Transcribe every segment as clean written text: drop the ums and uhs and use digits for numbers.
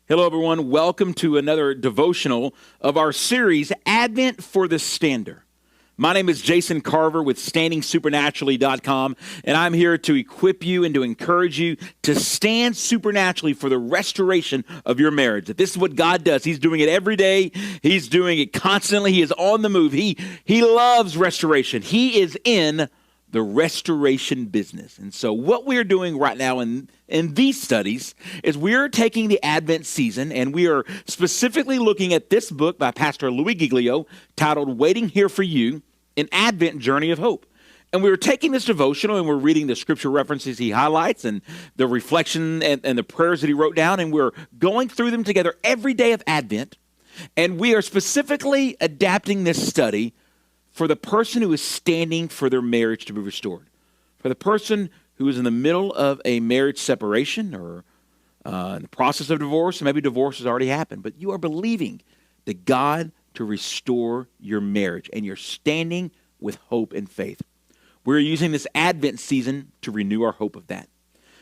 Hello, everyone. Welcome to another devotional of our series, Advent for the Stander. My name is Jason Carver with StandingSupernaturally.com, and I'm here to equip you and to encourage you to stand supernaturally for the restoration of your marriage. That this is what God does. He's doing it every day. He's doing it constantly. He is on the move. He loves restoration. He is in the restoration business. And so what we're doing right now in these studies is we're taking the Advent season and we are specifically looking at this book by Pastor Louie Giglio titled Waiting Here for You, an Advent Journey of Hope. And we were taking this devotional and we're reading the scripture references he highlights and the reflection and the prayers that he wrote down, and we're going through them together every day of Advent. And we are specifically adapting this study for the person who is standing for their marriage to be restored, for the person who is in the middle of a marriage separation or in the process of divorce, maybe divorce has already happened, but you are believing that God to restore your marriage, and you're standing with hope and faith. We're using this Advent season to renew our hope of that,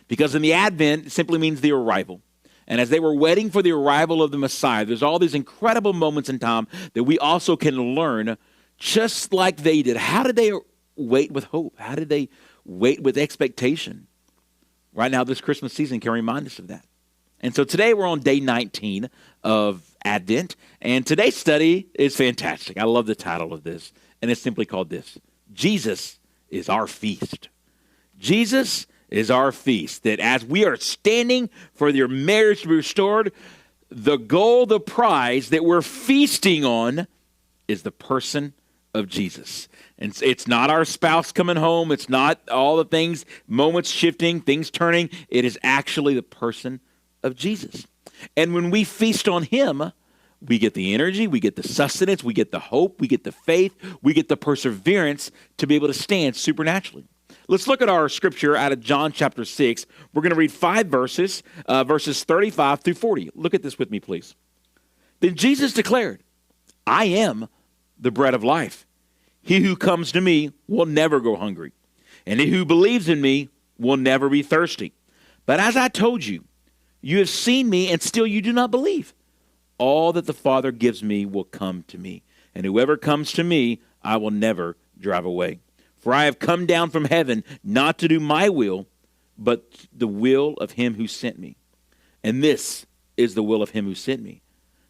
because in the Advent, it simply means the arrival. And as they were waiting for the arrival of the Messiah, there's all these incredible moments in time that we also can learn just like they did. How did they wait with hope? How did they wait with expectation? Right now, this Christmas season can remind us of that. And so today we're on day 19 of Advent, and today's study is fantastic. I love the title of this, and it's simply called this: Jesus is our feast. Jesus is our feast. That as we are standing for your marriage to be restored, the goal, the prize that we're feasting on is the person of Jesus. And it's not our spouse coming home. It's not all the things, moments shifting, things turning. It is actually the person of Jesus. And when we feast on him, we get the energy, we get the sustenance, we get the hope, we get the faith, we get the perseverance to be able to stand supernaturally. Let's look at our scripture out of John chapter 6. We're going to read 5 verses, verses 35 through 40. Look at this with me, please. Then Jesus declared, I am the bread of life. He who comes to me will never go hungry, and he who believes in me will never be thirsty. But as I told you, you have seen me, and still you do not believe. All that the Father gives me will come to me, and whoever comes to me, I will never drive away. For I have come down from heaven not to do my will, but the will of him who sent me. And this is the will of him who sent me,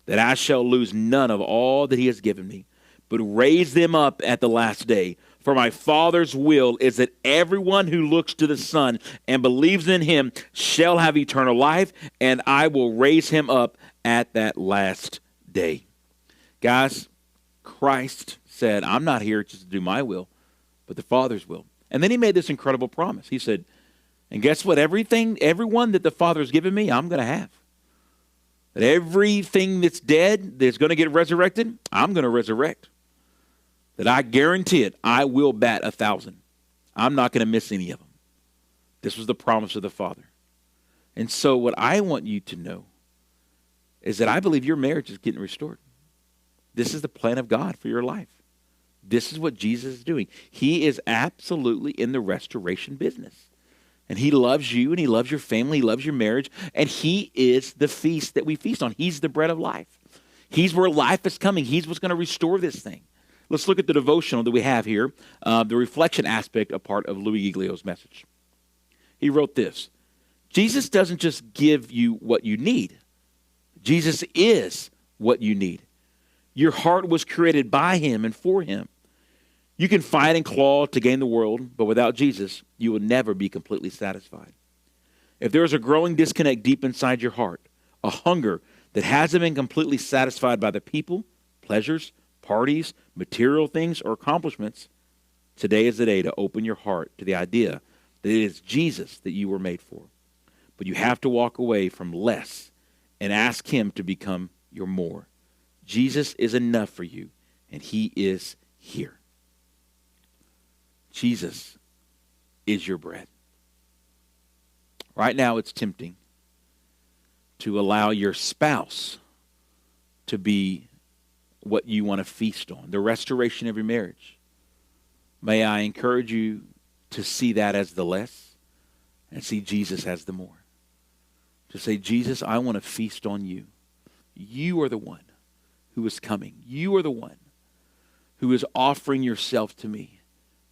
that I shall lose none of all that he has given me, but raise them up at the last day. For my Father's will is that everyone who looks to the Son and believes in him shall have eternal life, and I will raise him up at that last day. Guys, Christ said, I'm not here just to do my will, but the Father's will. And then he made this incredible promise. He said, and guess what? Everyone that the Father's given me, I'm going to have. That everything that's dead, that's going to get resurrected, I'm going to resurrect. That I guarantee it, I will bat 1,000. I'm not going to miss any of them. This was the promise of the Father. And so what I want you to know is that I believe your marriage is getting restored. This is the plan of God for your life. This is what Jesus is doing. He is absolutely in the restoration business. And he loves you, and he loves your family, he loves your marriage, and he is the feast that we feast on. He's the bread of life. He's where life is coming. He's what's going to restore this thing. Let's look at the devotional that we have here, the reflection aspect, a part of Louie Giglio's message. He wrote this: Jesus doesn't just give you what you need. Jesus is what you need. Your heart was created by him and for him. You can fight and claw to gain the world, but without Jesus, you will never be completely satisfied. If there is a growing disconnect deep inside your heart, a hunger that hasn't been completely satisfied by the people, pleasures, parties, material things, or accomplishments, today is the day to open your heart to the idea that it is Jesus that you were made for. But you have to walk away from less and ask him to become your more. Jesus is enough for you, and he is here. Jesus is your bread. Right now, it's tempting to allow your spouse to be what you want to feast on, the restoration of your marriage. May I encourage you to see that as the less and see Jesus as the more. to say, Jesus, I want to feast on you. You are the one who is coming. You are the one who is offering yourself to me.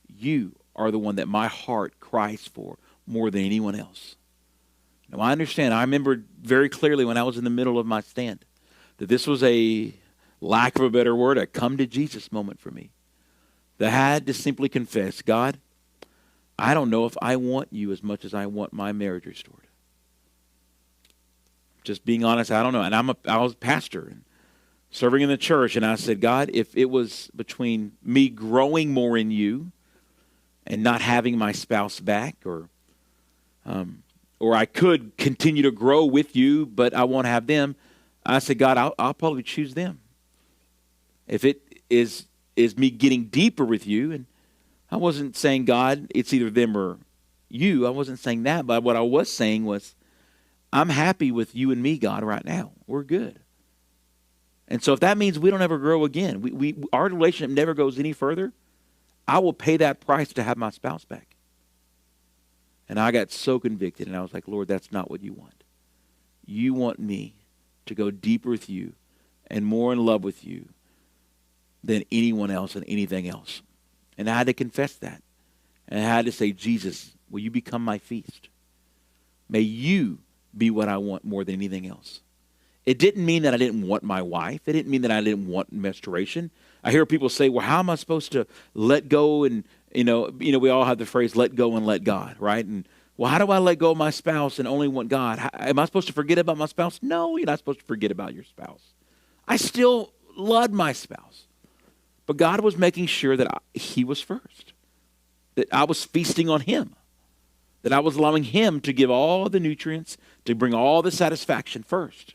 You are the one that my heart cries for more than anyone else. Now, I understand. I remember very clearly when I was in the middle of my stand that this was a, lack of a better word, a come to Jesus moment for me. That I had to simply confess, God, I don't know if I want you as much as I want my marriage restored. Just being honest, I don't know. And I was a pastor and serving in the church, and I said, God, if it was between me growing more in you and not having my spouse back, or I could continue to grow with you, but I won't have them, I said, God, I'll probably choose them. If it is me getting deeper with you, and I wasn't saying, God, it's either them or you. I wasn't saying that, but what I was saying was, I'm happy with you and me, God, right now. We're good. And so if that means we don't ever grow again, our relationship never goes any further, I will pay that price to have my spouse back. And I got so convicted, and I was like, Lord, that's not what you want. You want me to go deeper with you and more in love with you than anyone else and anything else. And I had to confess that. And I had to say, Jesus, will you become my feast? May you be what I want more than anything else. It didn't mean that I didn't want my wife. It didn't mean that I didn't want restoration. I hear people say, well, how am I supposed to let go? And, you know, we all have the phrase, let go and let God, right? And, well, how do I let go of my spouse and only want God? Am I supposed to forget about my spouse? No, you're not supposed to forget about your spouse. I still loved my spouse. But God was making sure that he was first, that I was feasting on him, that I was allowing him to give all the nutrients, to bring all the satisfaction first.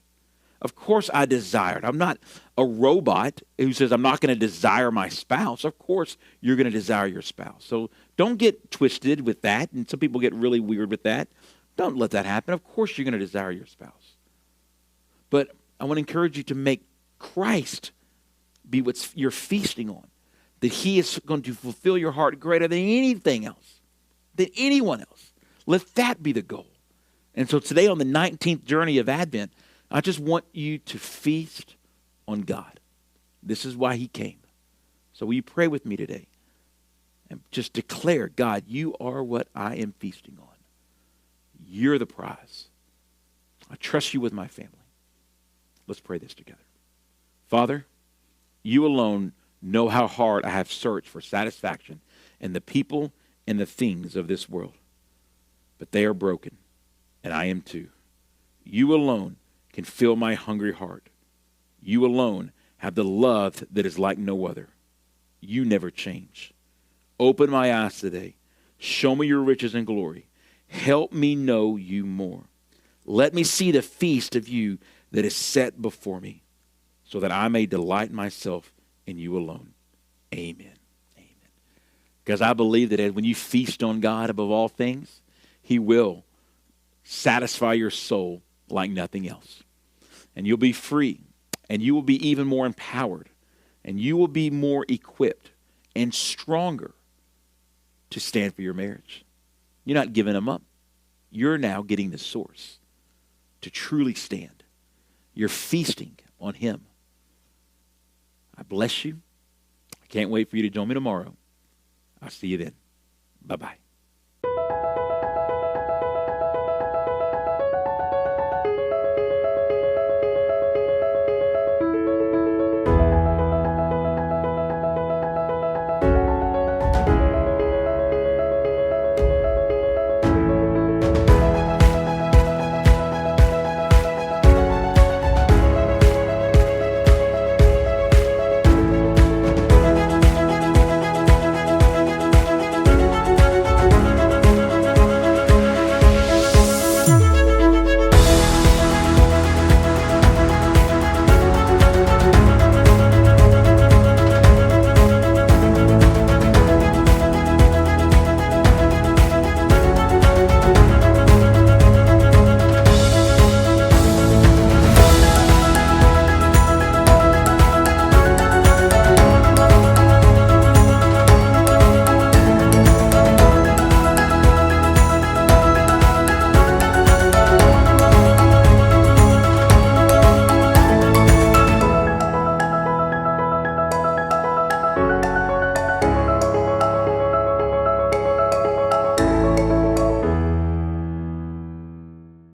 Of course I desired. I'm not a robot who says I'm not going to desire my spouse. Of course you're going to desire your spouse. So don't get twisted with that, and some people get really weird with that. Don't let that happen. Of course you're going to desire your spouse. But I want to encourage you to make Christ be what you're feasting on, that he is going to fulfill your heart greater than anything else, than anyone else. Let that be the goal. And so today on the 19th journey of Advent, I just want you to feast on God. This is why he came. So will you pray with me today and just declare, God, you are what I am feasting on. You're the prize. I trust you with my family. Let's pray this together. Father, you alone know how hard I have searched for satisfaction in the people and the things of this world. But they are broken, and I am too. You alone can fill my hungry heart. You alone have the love that is like no other. You never change. Open my eyes today. Show me your riches and glory. Help me know you more. Let me see the feast of you that is set before me, so that I may delight myself in you alone. Amen. Amen. Because I believe that when you feast on God above all things, he will satisfy your soul like nothing else. And you'll be free, and you will be even more empowered, and you will be more equipped and stronger to stand for your marriage. You're not giving them up. You're now getting the source to truly stand. You're feasting on him. I bless you. I can't wait for you to join me tomorrow. I'll see you then. Bye-bye.